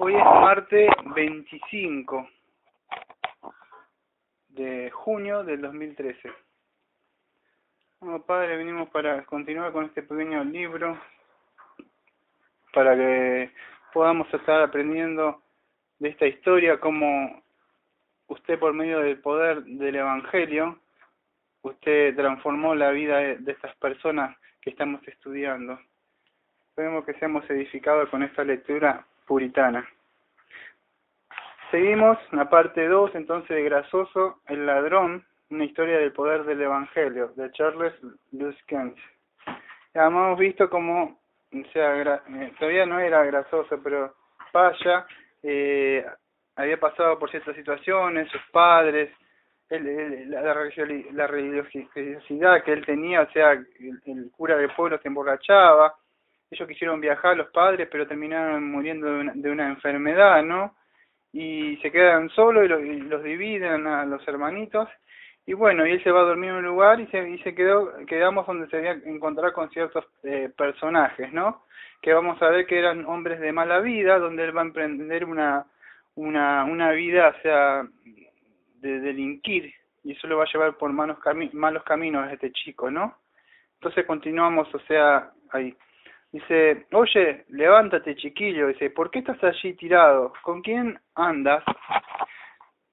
Hoy es martes 25 de junio del 2013. Bueno, padre, venimos para continuar con este pequeño libro, para que podamos estar aprendiendo de esta historia, cómo usted, por medio del poder del Evangelio, usted transformó la vida de estas personas que estamos estudiando. Esperemos que seamos edificados con esta lectura puritana. Seguimos la parte 2, entonces, de Grasoso, el ladrón, una historia del poder del Evangelio, de Charles Luskin. Ya hemos visto cómo, todavía no era Grasoso, pero Paya había pasado por ciertas situaciones, sus padres, la religiosidad que él tenía, o sea, el cura del pueblo se emborrachaba. Ellos quisieron viajar, los padres, pero terminaron muriendo de una enfermedad, ¿no? Y se quedan solos y los dividen a los hermanitos. Y bueno, y él se va a dormir en un lugar y quedamos donde se había encontrar con ciertos personajes, ¿no? Que vamos a ver que eran hombres de mala vida, donde él va a emprender una vida, o sea, de delinquir, y eso lo va a llevar por malos caminos a este chico, ¿no? Entonces continuamos, o sea, ahí. Dice, oye, levántate, chiquillo. Dice, ¿por qué estás allí tirado? ¿Con quién andas?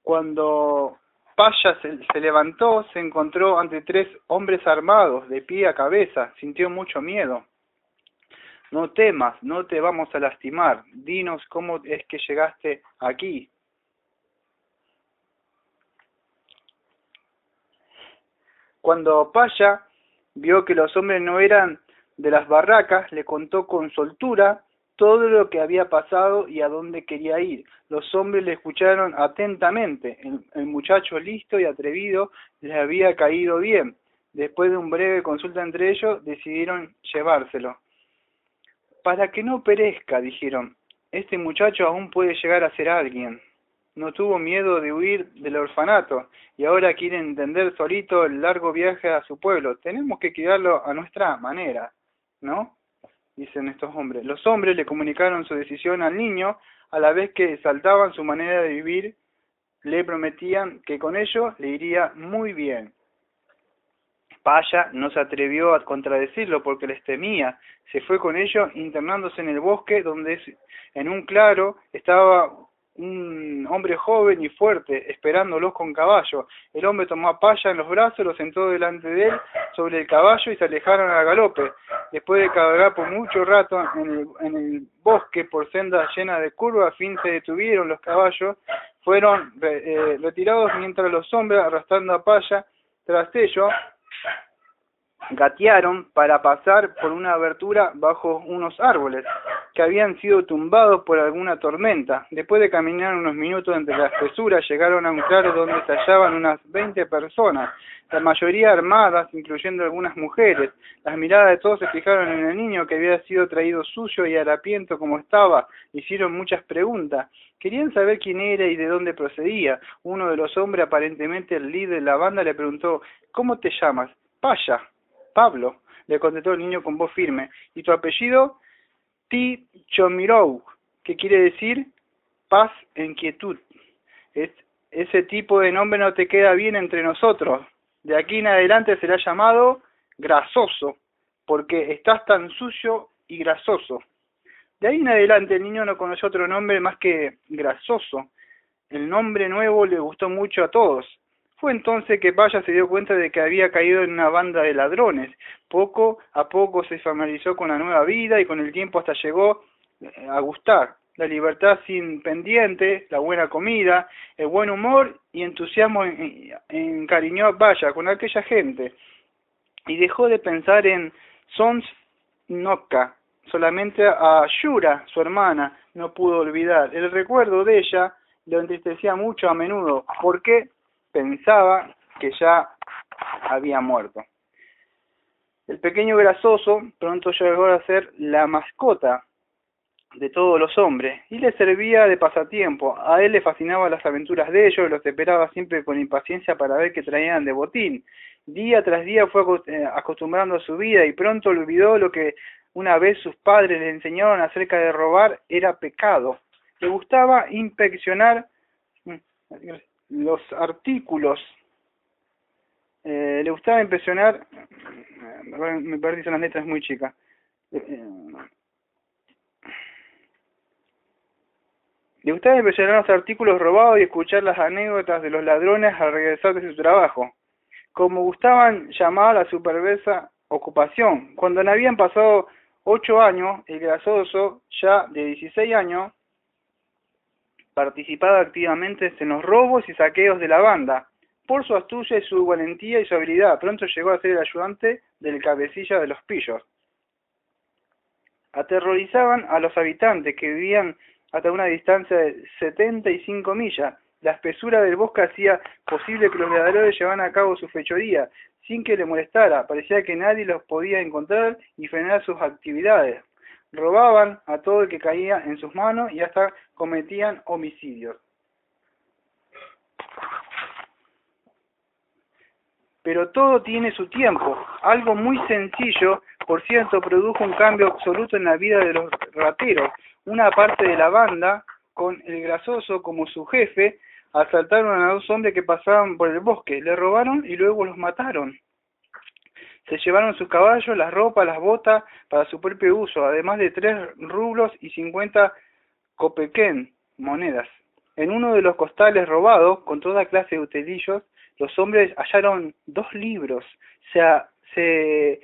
Cuando Paya se levantó, se encontró ante 3 hombres armados, de pie a cabeza. Sintió mucho miedo. No temas, no te vamos a lastimar. Dinos cómo es que llegaste aquí. Cuando Paya vio que los hombres no eran de las barracas, le contó con soltura todo lo que había pasado y a dónde quería ir. Los hombres le escucharon atentamente. El muchacho listo y atrevido les había caído bien. Después de una breve consulta entre ellos, decidieron llevárselo. Para que no perezca, dijeron, este muchacho aún puede llegar a ser alguien. No tuvo miedo de huir del orfanato y ahora quiere emprender solito el largo viaje a su pueblo. Tenemos que cuidarlo a nuestra manera, ¿no? Dicen estos hombres. Los hombres le comunicaron su decisión al niño, a la vez que exaltaban su manera de vivir, le prometían que con ello le iría muy bien. Paya no se atrevió a contradecirlo porque les temía. Se fue con ellos internándose en el bosque donde en un claro estaba un hombre joven y fuerte esperándolos con caballo. El hombre tomó a Paya en los brazos, lo sentó delante de él sobre el caballo y se alejaron a galope. Después de cabalgar por mucho rato en el bosque por sendas llenas de curvas, a fin se detuvieron los caballos, fueron retirados mientras los hombres, arrastrando a Paya tras ellos, gatearon para pasar por una abertura bajo unos árboles que habían sido tumbados por alguna tormenta. Después de caminar unos minutos entre la espesura, llegaron a un claro donde se hallaban unas 20 personas, la mayoría armadas, incluyendo algunas mujeres. Las miradas de todos se fijaron en el niño que había sido traído sucio y harapiento como estaba. Hicieron muchas preguntas. Querían saber quién era y de dónde procedía. Uno de los hombres, aparentemente el líder de la banda, le preguntó, ¿cómo te llamas? Paya. Pablo, le contestó el niño con voz firme. ¿Y tu apellido? Tichomirou, que quiere decir paz en quietud. Ese tipo de nombre no te queda bien entre nosotros. De aquí en adelante será llamado Grasoso, porque estás tan sucio y grasoso. De ahí en adelante el niño no conoció otro nombre más que Grasoso. El nombre nuevo le gustó mucho a todos. Fue entonces que Paya se dio cuenta de que había caído en una banda de ladrones. Poco a poco se familiarizó con la nueva vida y con el tiempo hasta llegó a gustar. La libertad sin pendiente, la buena comida, el buen humor y entusiasmo encariñó a Paya con aquella gente. Y dejó de pensar en Sons Noka. Solamente a Shura, su hermana, no pudo olvidar. El recuerdo de ella lo entristecía mucho a menudo, porque pensaba que ya había muerto. El pequeño Grasoso pronto llegó a ser la mascota de todos los hombres y le servía de pasatiempo. A él le fascinaban las aventuras de ellos, los esperaba siempre con impaciencia para ver qué traían de botín. Día tras día fue acostumbrando a su vida y pronto olvidó lo que una vez sus padres le enseñaron acerca de robar era pecado. Le gustaba inspeccionar los artículos. Le gustaba inspeccionar, me perdí, son las letras muy chicas. Le gustaba inspeccionar los artículos robados y escuchar las anécdotas de los ladrones al regresar de su trabajo. Como gustaban llamar a su perversa ocupación. Cuando no habían pasado 8 años, el grasoso, ya de 16 años, participaba activamente en los robos y saqueos de la banda. Por su astucia y su valentía y su habilidad, pronto llegó a ser el ayudante del cabecilla de los pillos. Aterrorizaban a los habitantes que vivían hasta una distancia de 75 millas. La espesura del bosque hacía posible que los ladrones llevaran a cabo su fechoría sin que le molestara. Parecía que nadie los podía encontrar y frenar sus actividades. Robaban a todo el que caía en sus manos y hasta cometían homicidios. Pero todo tiene su tiempo. Algo muy sencillo, por cierto, produjo un cambio absoluto en la vida de los rateros. Una parte de la banda, con el grasoso como su jefe, asaltaron a 2 hombres que pasaban por el bosque. Le robaron y luego los mataron. Se llevaron sus caballos, las ropas, las botas para su propio uso, además de 3 rublos y 50 copequén, monedas. En uno de los costales robados, con toda clase de utensillos, los hombres hallaron 2 libros. Se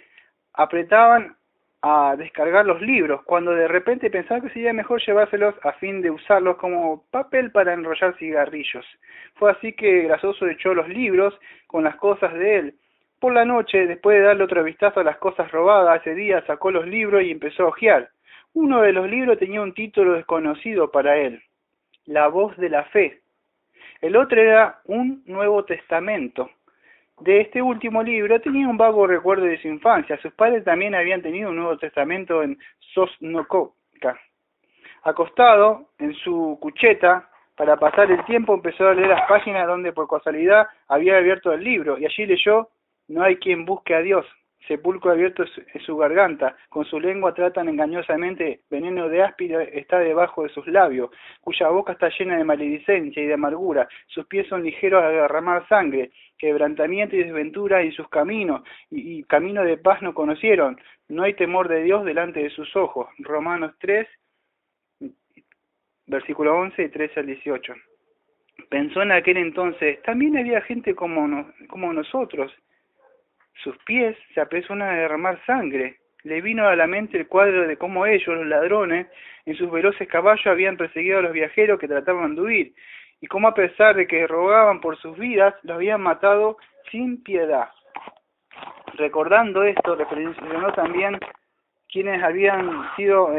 apretaban a descargar los libros, cuando de repente pensaban que sería mejor llevárselos a fin de usarlos como papel para enrollar cigarrillos. Fue así que Grasoso echó los libros con las cosas de él. Por la noche, después de darle otro vistazo a las cosas robadas, ese día sacó los libros y empezó a hojear. Uno de los libros tenía un título desconocido para él: La voz de la fe. El otro era un Nuevo Testamento. De este último libro tenía un vago recuerdo de su infancia. Sus padres también habían tenido un Nuevo Testamento en Sosnokovka. Acostado en su cucheta, para pasar el tiempo, empezó a leer las páginas donde por casualidad había abierto el libro, y allí leyó: No hay quien busque a Dios. Sepulcro abierto en su garganta, con su lengua tratan engañosamente, veneno de áspida está debajo de sus labios, cuya boca está llena de maledicencia y de amargura, sus pies son ligeros a derramar sangre, quebrantamiento y desventura en sus caminos, y camino de paz no conocieron, no hay temor de Dios delante de sus ojos. Romanos 3, versículo 11 y 13 al 18. Pensó en aquel entonces, también había gente como nosotros. Sus pies se apresuran a derramar sangre. Le vino a la mente el cuadro de cómo ellos, los ladrones, en sus veloces caballos habían perseguido a los viajeros que trataban de huir, y cómo a pesar de que rogaban por sus vidas, los habían matado sin piedad. Recordando esto, reflexionó también quiénes habían sido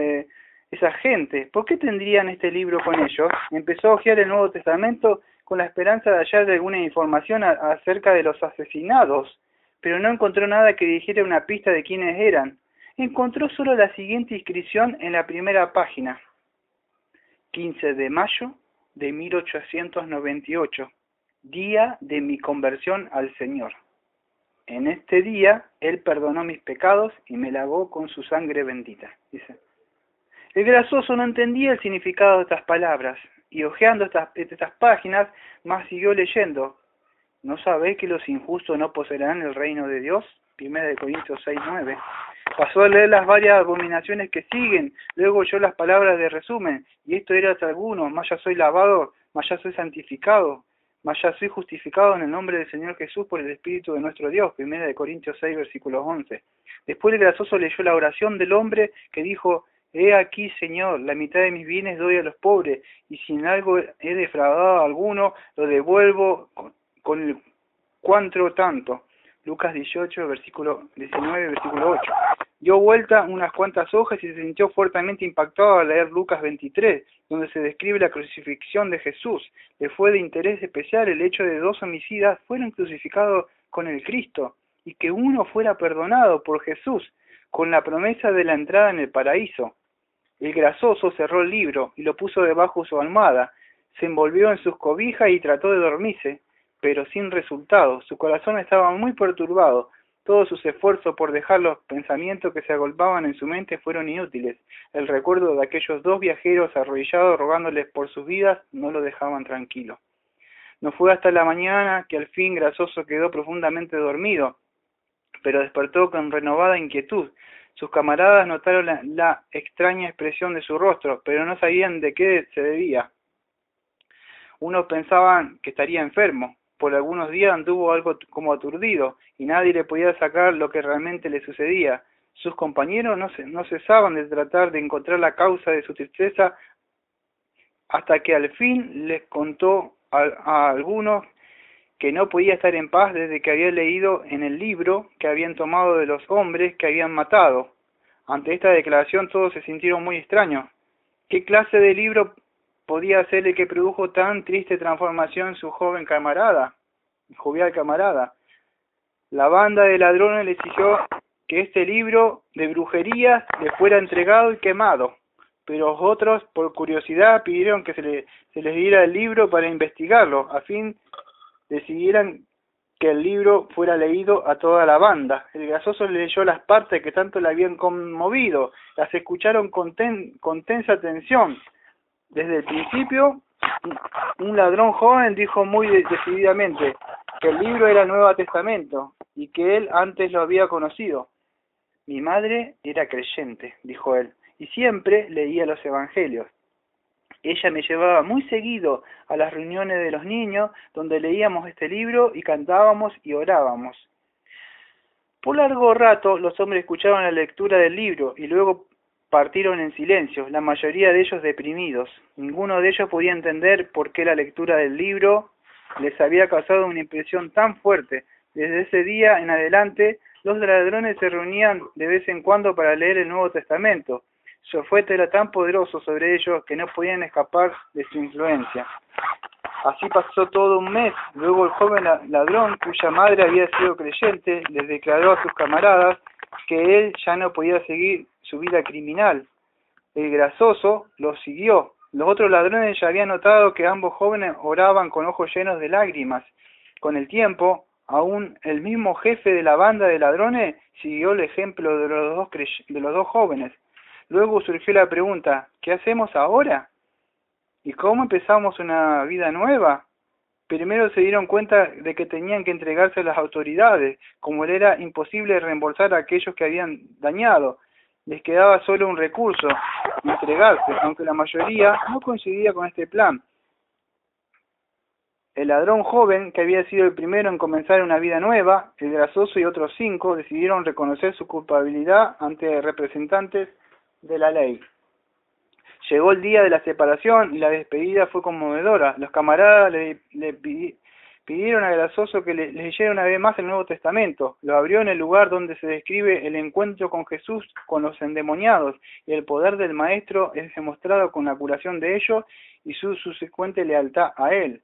esa gente. ¿Por qué tendrían este libro con ellos? Empezó a hojear el Nuevo Testamento con la esperanza de hallar alguna información acerca de los asesinados, pero no encontró nada que dijera una pista de quiénes eran. Encontró solo la siguiente inscripción en la primera página: 15 de mayo de 1898, día de mi conversión al Señor. En este día, Él perdonó mis pecados y me lavó con su sangre bendita. Dice. El grasoso no entendía el significado de estas palabras, y hojeando estas páginas, más siguió leyendo. ¿No sabéis que los injustos no poseerán el reino de Dios? 1 Corintios 6:9. Pasó a leer las varias abominaciones que siguen, luego oyó las palabras de resumen: y esto era hasta algunos, más ya soy lavado, más ya soy santificado, más ya soy justificado en el nombre del Señor Jesús por el Espíritu de nuestro Dios. 1 Corintios 6, versículo 11. Después el grasoso leyó la oración del hombre que dijo: He aquí, Señor, la mitad de mis bienes doy a los pobres, y si en algo he defraudado a alguno, lo devuelvo con el cuatro tanto. Lucas 18, versículo 19, versículo 8. Dio vuelta unas cuantas hojas y se sintió fuertemente impactado al leer Lucas 23, donde se describe la crucifixión de Jesús. Le fue de interés especial el hecho de 2 homicidas fueron crucificados con el Cristo, y que uno fuera perdonado por Jesús, con la promesa de la entrada en el paraíso. El grasoso cerró el libro y lo puso debajo de su almohada, se envolvió en sus cobijas y trató de dormirse, pero sin resultado. Su corazón estaba muy perturbado. Todos sus esfuerzos por dejar los pensamientos que se agolpaban en su mente fueron inútiles. El recuerdo de aquellos dos viajeros arrodillados rogándoles por sus vidas no lo dejaban tranquilo. No fue hasta la mañana que al fin Grasoso quedó profundamente dormido, pero despertó con renovada inquietud. Sus camaradas notaron la extraña expresión de su rostro, pero no sabían de qué se debía. Unos pensaban que estaría enfermo. Por algunos días anduvo algo como aturdido, y nadie le podía sacar lo que realmente le sucedía. Sus compañeros no cesaban de tratar de encontrar la causa de su tristeza, hasta que al fin les contó a algunos que no podía estar en paz desde que había leído en el libro que habían tomado de los hombres que habían matado. Ante esta declaración todos se sintieron muy extraños. ¿Qué clase de libro podía ser el que produjo tan triste transformación en su jovial camarada? La banda de ladrones le exigió que este libro de brujerías le fuera entregado y quemado, pero otros, por curiosidad, pidieron que se les diera el libro para investigarlo, a fin decidieran que el libro fuera leído a toda la banda. El Grasoso leyó las partes que tanto le habían conmovido, las escucharon con tensa atención. Desde el principio, un ladrón joven dijo muy decididamente que el libro era el Nuevo Testamento y que él antes lo había conocido. Mi madre era creyente, dijo él, y siempre leía los evangelios. Ella me llevaba muy seguido a las reuniones de los niños, donde leíamos este libro y cantábamos y orábamos. Por largo rato los hombres escucharon la lectura del libro y luego partieron en silencio, la mayoría de ellos deprimidos. Ninguno de ellos podía entender por qué la lectura del libro les había causado una impresión tan fuerte. Desde ese día en adelante, los ladrones se reunían de vez en cuando para leer el Nuevo Testamento. Su fuete era tan poderoso sobre ellos que no podían escapar de su influencia. Así pasó todo un mes. Luego el joven ladrón, cuya madre había sido creyente, les declaró a sus camaradas que él ya no podía seguir su vida criminal. El Grasoso los siguió. Los otros ladrones ya habían notado que ambos jóvenes oraban con ojos llenos de lágrimas. Con el tiempo, aún el mismo jefe de la banda de ladrones siguió el ejemplo de los dos jóvenes. Luego surgió la pregunta, ¿qué hacemos ahora? ¿Y cómo empezamos una vida nueva? Primero se dieron cuenta de que tenían que entregarse a las autoridades, como le era imposible reembolsar a aquellos que habían dañado. Les quedaba solo un recurso, entregarse, aunque la mayoría no coincidía con este plan. El ladrón joven, que había sido el primero en comenzar una vida nueva, el Grasoso y otros 5 decidieron reconocer su culpabilidad ante representantes de la ley. Llegó el día de la separación y la despedida fue conmovedora. Los camaradas le pidieron a Grasoso que les leyera una vez más el Nuevo Testamento. Lo abrió en el lugar donde se describe el encuentro con Jesús con los endemoniados, y el poder del Maestro es demostrado con la curación de ellos y su subsecuente lealtad a él.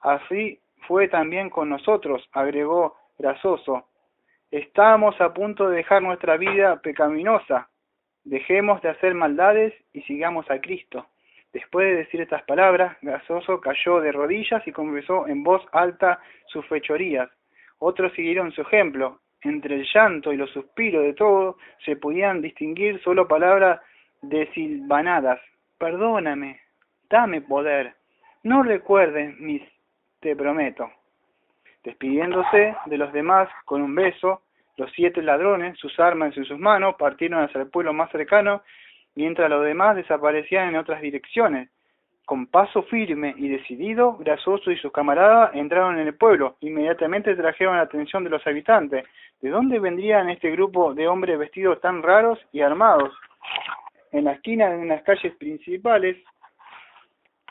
Así fue también con nosotros, agregó Grasoso. Estamos a punto de dejar nuestra vida pecaminosa. Dejemos de hacer maldades y sigamos a Cristo. Después de decir estas palabras, Grasoso cayó de rodillas y confesó en voz alta sus fechorías. Otros siguieron su ejemplo. Entre el llanto y los suspiros de todos se podían distinguir solo palabras desilvanadas. Perdóname, dame poder, no recuerdes mis te prometo. Despidiéndose de los demás con un beso, los 7 ladrones, sus armas en sus manos, partieron hacia el pueblo más cercano, mientras los demás desaparecían en otras direcciones. Con paso firme y decidido, Grasoso y sus camaradas entraron en el pueblo. Inmediatamente trajeron la atención de los habitantes. ¿De dónde vendrían este grupo de hombres vestidos tan raros y armados? En la esquina de unas calles principales,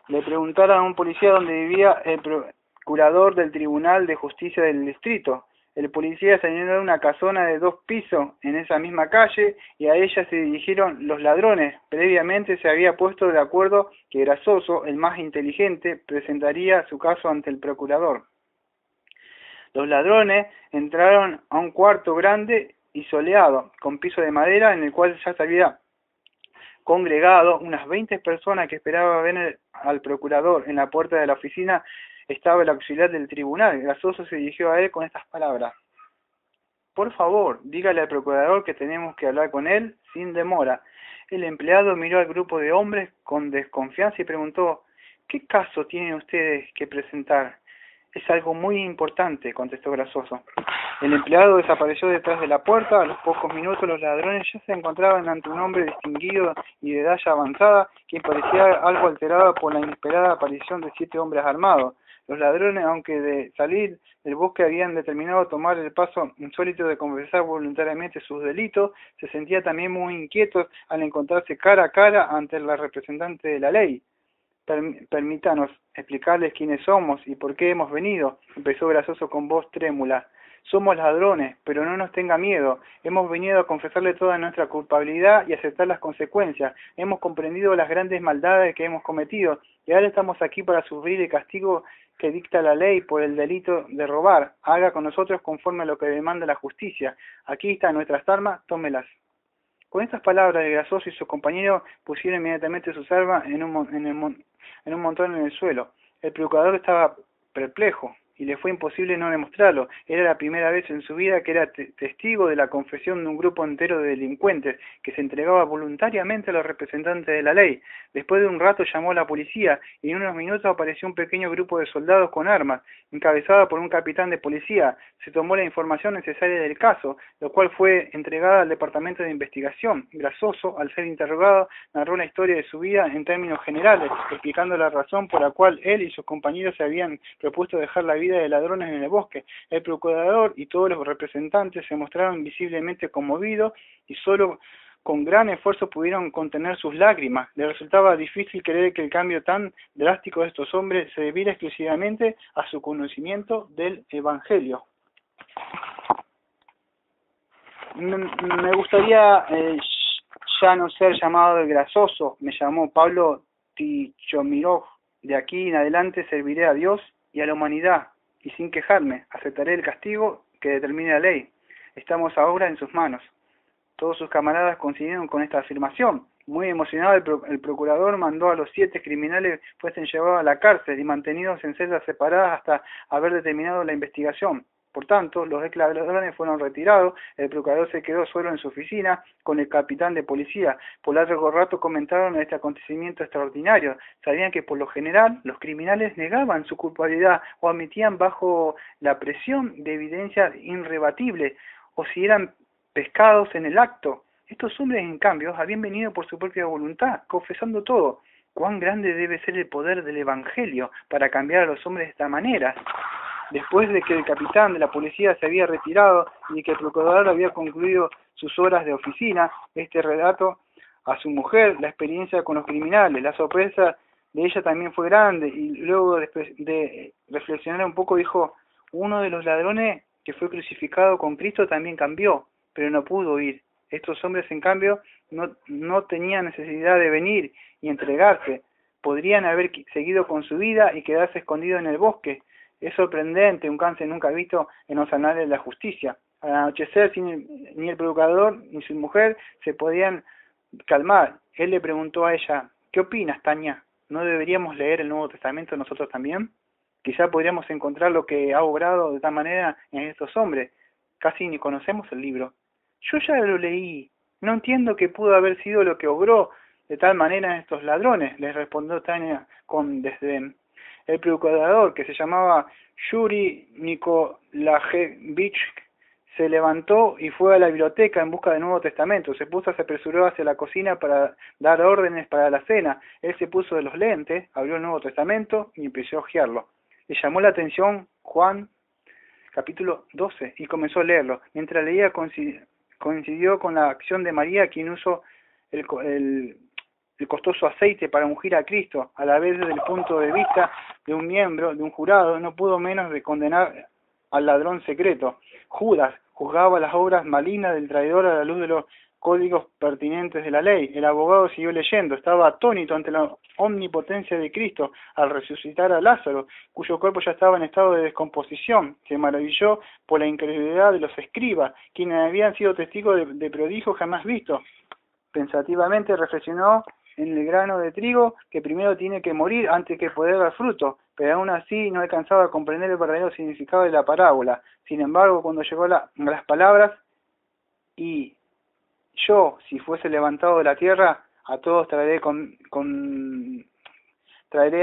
le preguntaron a un policía dónde vivía el procurador del Tribunal de Justicia del distrito. El policía señaló una casona de 2 pisos en esa misma calle y a ella se dirigieron los ladrones. Previamente se había puesto de acuerdo que Grasoso, el más inteligente, presentaría su caso ante el procurador. Los ladrones entraron a un cuarto grande y soleado, con piso de madera, en el cual ya se había congregado unas 20 personas que esperaban ver al procurador. En la puerta de la oficina estaba el auxiliar del tribunal. Grasoso se dirigió a él con estas palabras. Por favor, dígale al procurador que tenemos que hablar con él sin demora. El empleado miró al grupo de hombres con desconfianza y preguntó: ¿qué caso tienen ustedes que presentar? Es algo muy importante, contestó Grasoso. El empleado desapareció detrás de la puerta. A los pocos minutos los ladrones ya se encontraban ante un hombre distinguido y de edad ya avanzada, quien parecía algo alterado por la inesperada aparición de 7 hombres armados. Los ladrones, aunque de salir del bosque habían determinado tomar el paso insólito de confesar voluntariamente sus delitos, se sentían también muy inquietos al encontrarse cara a cara ante la representante de la ley. Permítanos explicarles quiénes somos y por qué hemos venido, empezó Grasoso con voz trémula. Somos ladrones, pero no nos tenga miedo. Hemos venido a confesarle toda nuestra culpabilidad y aceptar las consecuencias. Hemos comprendido las grandes maldades que hemos cometido y ahora estamos aquí para sufrir el castigo que dicta la ley por el delito de robar. Haga con nosotros conforme a lo que demanda la justicia. Aquí están nuestras armas, tómelas. Con estas palabras, el Grasoso y su compañero pusieron inmediatamente sus armas en un montón en el suelo. El procurador estaba perplejo y le fue imposible no demostrarlo. Era la primera vez en su vida que era testigo de la confesión de un grupo entero de delincuentes que se entregaba voluntariamente a los representantes de la ley. Después de un rato llamó a la policía y en unos minutos apareció un pequeño grupo de soldados con armas, encabezada por un capitán de policía. Se tomó la información necesaria del caso, lo cual fue entregada al departamento de investigación. Grasoso, al ser interrogado, narró la historia de su vida en términos generales, explicando la razón por la cual él y sus compañeros se habían propuesto dejar la vida de ladrones en el bosque. El procurador y todos los representantes se mostraron visiblemente conmovidos y solo con gran esfuerzo pudieron contener sus lágrimas. Les resultaba difícil creer que el cambio tan drástico de estos hombres se debiera exclusivamente a su conocimiento del Evangelio. Me gustaría ya no ser llamado el Grasoso. Me llamó Pablo Tichomirov. De aquí en adelante serviré a Dios y a la humanidad, y sin quejarme, aceptaré el castigo que determine la ley. Estamos ahora en sus manos. Todos sus camaradas coincidieron con esta afirmación. Muy emocionado, el procurador mandó a los 7 criminales fuesen llevados a la cárcel y mantenidos en celdas separadas hasta haber determinado la investigación. Por tanto, los ladrones fueron retirados, el procurador se quedó solo en su oficina con el capitán de policía. Por largo rato comentaron este acontecimiento extraordinario. Sabían que por lo general los criminales negaban su culpabilidad o admitían bajo la presión de evidencia irrebatible, o si eran pescados en el acto. Estos hombres, en cambio, habían venido por su propia voluntad, confesando todo. ¿Cuán grande debe ser el poder del Evangelio para cambiar a los hombres de esta manera? Después de que el capitán de la policía se había retirado y que el procurador había concluido sus horas de oficina, este relato a su mujer la experiencia con los criminales. La sorpresa de ella también fue grande y luego de reflexionar un poco dijo: uno de los ladrones que fue crucificado con Cristo también cambió, pero no pudo ir. Estos hombres, en cambio, no tenían necesidad de venir y entregarse. Podrían haber seguido con su vida y quedarse escondidos en el bosque. Es sorprendente, un cáncer nunca visto en los anales de la justicia. Al anochecer, ni el procurador ni su mujer se podían calmar. Él le preguntó a ella: ¿qué opinas, Tania? ¿No deberíamos leer el Nuevo Testamento nosotros también? Quizá podríamos encontrar lo que ha obrado de tal manera en estos hombres. Casi ni conocemos el libro. Yo ya lo leí. No entiendo qué pudo haber sido lo que obró de tal manera en estos ladrones, les respondió Tania con desdén. El procurador, que se llamaba Yuri Nikolajevich, se levantó y fue a la biblioteca en busca del Nuevo Testamento. Se apresuró hacia la cocina para dar órdenes para la cena. Él se puso de los lentes, abrió el Nuevo Testamento y empezó a hojearlo. Le llamó la atención Juan, capítulo 12, y comenzó a leerlo. Mientras leía, coincidió con la acción de María, quien usó el costoso aceite para ungir a Cristo. A la vez, desde el punto de vista de un miembro de un jurado, no pudo menos de condenar al ladrón secreto. Judas juzgaba las obras malignas del traidor a la luz de los códigos pertinentes de la ley. El abogado siguió leyendo. Estaba atónito ante la omnipotencia de Cristo al resucitar a Lázaro, cuyo cuerpo ya estaba en estado de descomposición. Se maravilló por la incredulidad de los escribas, quienes habían sido testigos de prodigios jamás vistos. Pensativamente reflexionó en el grano de trigo que primero tiene que morir antes que poder dar fruto. pero aún así no alcanzaba a comprender el verdadero significado de la parábola. Sin embargo, cuando llegó a las palabras, y yo, si fuese levantado de la tierra, a todos traeré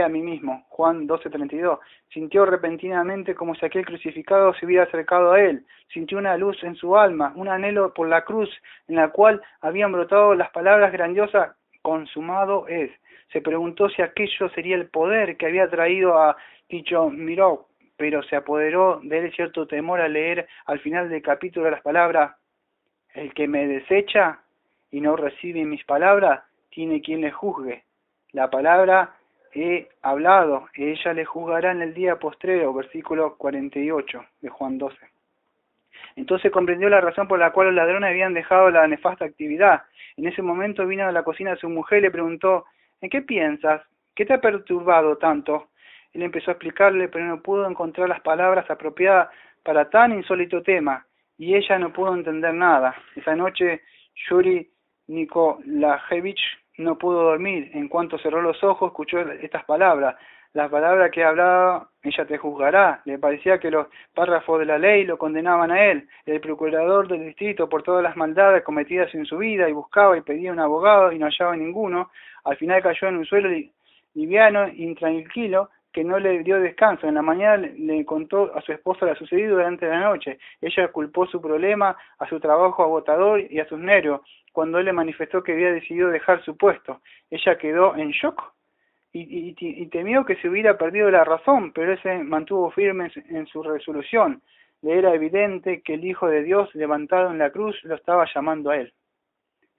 a mí mismo. Juan 12:32. Sintió repentinamente como si aquel crucificado se hubiera acercado a él. Sintió una luz en su alma, un anhelo por la cruz, en la cual habían brotado las palabras grandiosas: consumado es. Se preguntó si aquello sería el poder que había traído a Tichomirov, pero se apoderó de él cierto temor al leer al final del capítulo las palabras: el que me desecha y no recibe mis palabras, tiene quien le juzgue. La palabra he hablado, ella le juzgará en el día postrero, versículo 48 de Juan 12. Entonces comprendió la razón por la cual los ladrones habían dejado la nefasta actividad. En ese momento vino a la cocina de su mujer y le preguntó: ¿en qué piensas? ¿Qué te ha perturbado tanto? Él empezó a explicarle, pero no pudo encontrar las palabras apropiadas para tan insólito tema, y ella no pudo entender nada. Esa noche Yuri Nikolajevich no pudo dormir. En cuanto cerró los ojos, escuchó estas palabras: las palabras que hablaba, ella te juzgará. Le parecía que los párrafos de la ley lo condenaban a él, el procurador del distrito, por todas las maldades cometidas en su vida, y buscaba y pedía un abogado y no hallaba ninguno. Al final cayó en un suelo liviano, intranquilo, que no le dio descanso. En la mañana le contó a su esposa lo sucedido durante la noche. Ella culpó su problema a su trabajo agotador y a sus nervios, cuando él le manifestó que había decidido dejar su puesto. Ella quedó en shock y temió que se hubiera perdido la razón, pero él se mantuvo firme en su resolución. Le era evidente que el Hijo de Dios, levantado en la cruz, lo estaba llamando a él,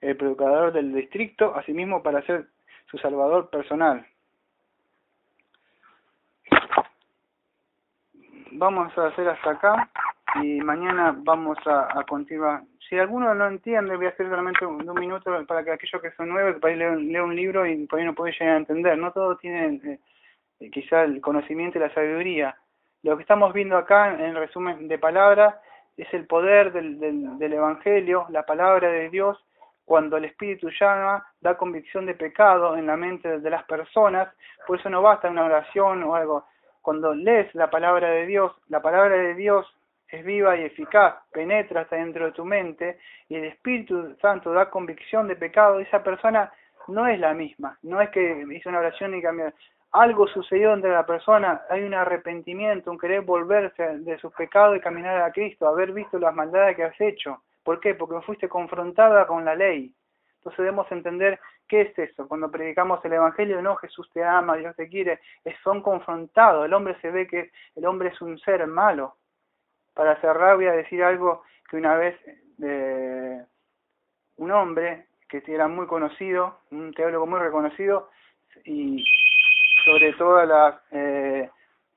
el procurador del distrito, asimismo para ser su salvador personal. Vamos a hacer hasta acá y mañana vamos a continuar. Si alguno no entiende, voy a hacer solamente un minuto para que aquellos que son nuevos, que por ahí lean un libro y por ahí no pueden llegar a entender. No todos tienen quizá el conocimiento y la sabiduría. Lo que estamos viendo acá en el resumen de palabras es el poder del Evangelio, la palabra de Dios. Cuando el Espíritu llama, da convicción de pecado en la mente de las personas. Por eso no basta una oración o algo. Cuando lees la palabra de Dios es viva y eficaz, penetra hasta dentro de tu mente, y el Espíritu Santo da convicción de pecado. Esa persona no es la misma, no es que hizo una oración y cambió. Algo sucedió entre la persona, hay un arrepentimiento, un querer volverse de sus pecados y caminar a Cristo, haber visto las maldades que has hecho. ¿Por qué? Porque fuiste confrontada con la ley. Entonces debemos entender qué es eso. Cuando predicamos el Evangelio, no, Jesús te ama, Dios te quiere, son confrontados. El hombre se ve que el hombre es un ser malo. Para cerrar voy a decir algo que una vez un hombre que era muy conocido, un teólogo muy reconocido, y sobre todo los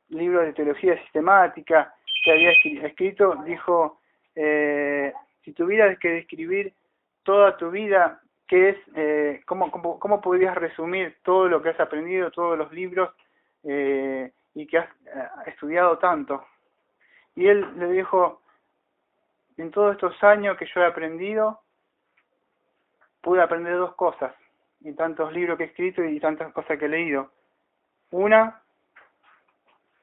libros de teología sistemática que había escrito, dijo: si tuvieras que describir toda tu vida, ¿qué es? ¿Cómo podrías resumir todo lo que has aprendido, todos los libros y que has estudiado tanto? Y él le dijo: en todos estos años que yo he aprendido, pude aprender dos cosas, y tantos libros que he escrito y tantas cosas que he leído. Una,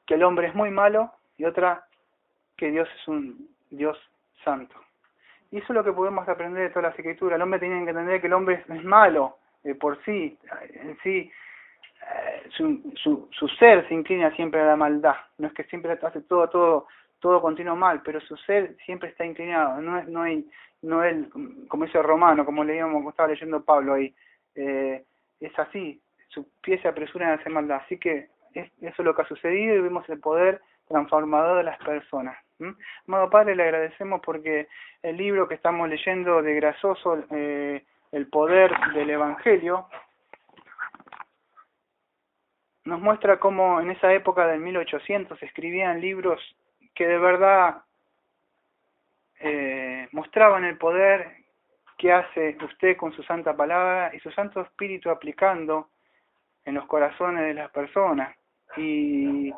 que el hombre es muy malo, y otra, que Dios es un Dios santo. Y eso es lo que podemos aprender de todas las escrituras. El hombre tiene que entender que el hombre es malo por sí, en sí. Su ser se inclina siempre a la maldad. No es que siempre hace todo continuo mal, pero su ser siempre está inclinado. No él, como dice Romano, como leíamos, como estaba leyendo Pablo ahí, es así. Sus pies se apresuran a hacer maldad. Así que eso es lo que ha sucedido, y vemos el poder transformador de las personas. Amado Padre, le agradecemos porque el libro que estamos leyendo de Grasoso, El poder del Evangelio, nos muestra cómo en esa época del 1800 se escribían libros que de verdad mostraban el poder que hace usted con su santa palabra y su santo espíritu aplicando en los corazones de las personas y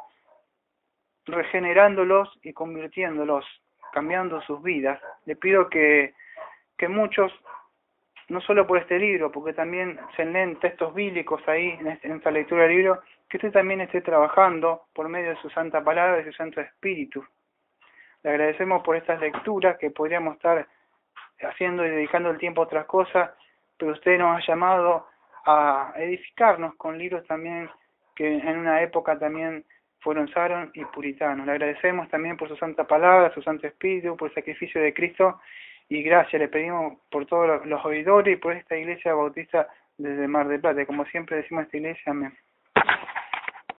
regenerándolos y convirtiéndolos, cambiando sus vidas. Le pido que muchos no solo por este libro, porque también se leen textos bíblicos ahí en esta lectura del libro, que usted también esté trabajando por medio de su santa palabra y su santo espíritu. Le agradecemos por estas lecturas que podríamos estar haciendo y dedicando el tiempo a otras cosas, pero usted nos ha llamado a edificarnos con libros también que en una época también fueron sagrados y puritanos. Le agradecemos también por su santa palabra, su santo espíritu, por el sacrificio de Cristo, y gracias le pedimos por todos los oidores y por esta iglesia bautista desde Mar del Plata. Como siempre decimos esta iglesia, amén.